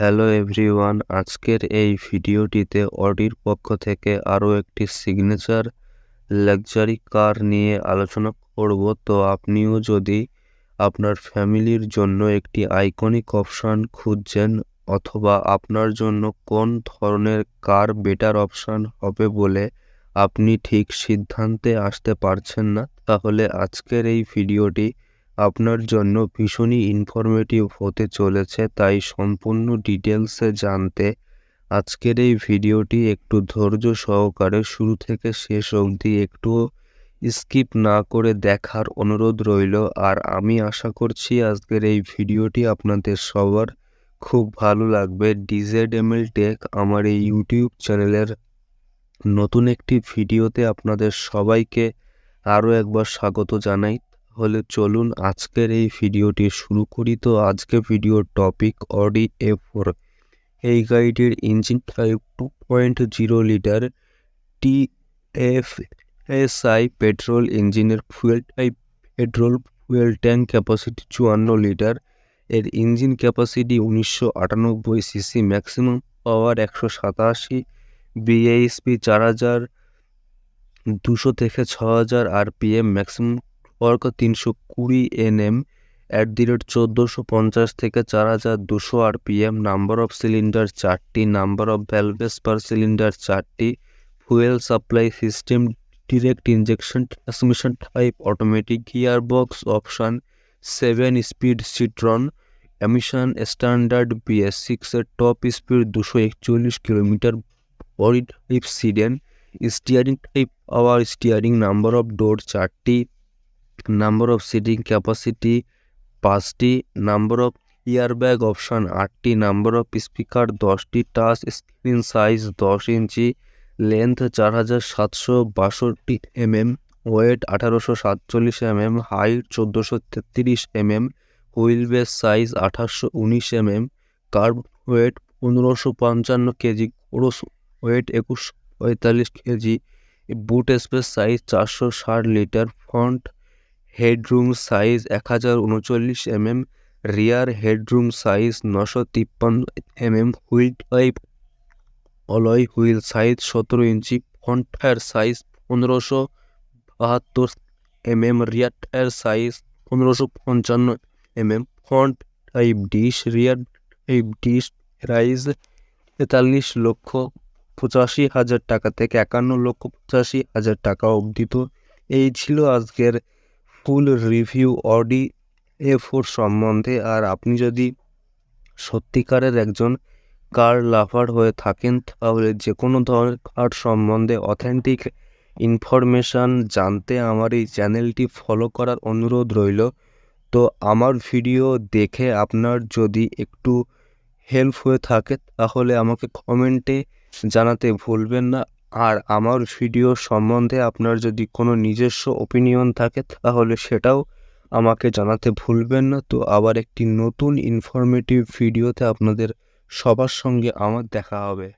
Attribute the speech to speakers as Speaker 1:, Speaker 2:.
Speaker 1: Hello everyone, আজকের এই ভিডিওটিতে অডির পক্ষ থেকে আরও একটি সিগনেচার লাক্সারি কার নিয়ে আলোচনা করব। তো আপনিও যদি আপনার ফ্যামিলির জন্য একটি আইকনিক অপশান খুঁজছেন অথবা আপনার জন্য কোন ধরনের কার বেটার অপশান হবে বলে আপনি ঠিক সিদ্ধান্তে আসতে পারছেন না, তাহলে আজকের এই ভিডিওটি আপনার জন্য ভীষণই ইনফরমেটিভ হতে চলেছে। তাই সম্পূর্ণ ডিটেলসে জানতে আজকের এই ভিডিওটি একটু ধৈর্য সহকারে শুরু থেকে শেষ অবধি একটু স্কিপ না করে দেখার অনুরোধ রইল। আর আমি আশা করছি আজকের এই ভিডিওটি আপনাদের সবার খুব ভালো লাগবে। DZML টেক আমার এই ইউটিউব চ্যানেলের নতুন একটি ভিডিওতে আপনাদের সবাইকে আরও একবার স্বাগত জানাই। তাহলে চলুন আজকের এই ভিডিওটি শুরু করি। তো আজকে ভিডিওর টপিক অডি A4। এই গাড়িটির engine type 2.0 litre TFSI petrol ইঞ্জিনের fuel type petrol, fuel tank capacity 54 litre. এর engine capacity 1998 cc, maximum power 187, BHP 4200 থেকে 6000 RPM, ম্যাক্সিমাম টর্ক 320 Nm, @1450 থেকে 4200 RPM, নাম্বার অফ সিলিন্ডার 4টি, number of valves per cylinder 4টি, fuel supply system direct injection, transmission type automatic, gear box option 7 speed S tronic, emission standard BS6 এর top speed 241 kilometre, body type sedan, steering type power steering, number of door 4টি, number of seating capacity 5টি, number of airbag option 8টি, number of speaker 10টি, touch screen size 10 inch, length 4762 mm, wait 1847 mm, height 1433 mm, wheel base size 1819 mm, kerb weight 1555 KG, gross weight 2145 KG, boot space size 460 litre, front headroom size 1039 mm, rear headroom size 953 mm, wheel type alloy wheel size 17 inch, front tyre size 1572 mm, rear tyre size 1555 mm, front type disc, rear type disc, price 43,85,000 টাকা থেকে 51,85,000 টাকা অবধি। তো এই ছিল আজকের ফুল review Audi A4 সম্বন্ধে। আর আপনি যদি সত্যিকারের একজন কার লাভার হয়ে থাকেন তাহলে যে কোনো ধরনের কার সম্বন্ধে অথেন্টিক ইনফরমেশান জানতে আমার এই চ্যানেলটি ফলো করার অনুরোধ রইল। তো আমার ভিডিও দেখে আপনার যদি একটু হেল্প হয়ে থাকে তাহলে আমাকে কমেন্টে জানাতে ভুলবেন না। আর আমার ভিডিও সম্বন্ধে আপনার যদি কোনো নিজস্ব ওপিনিয়ন থাকে তাহলে সেটাও আমাকে জানাতে ভুলবেন না। তো আবার একটি নতুন ইনফরমেটিভ ভিডিওতে আপনাদের সবার সঙ্গে আমার দেখা হবে।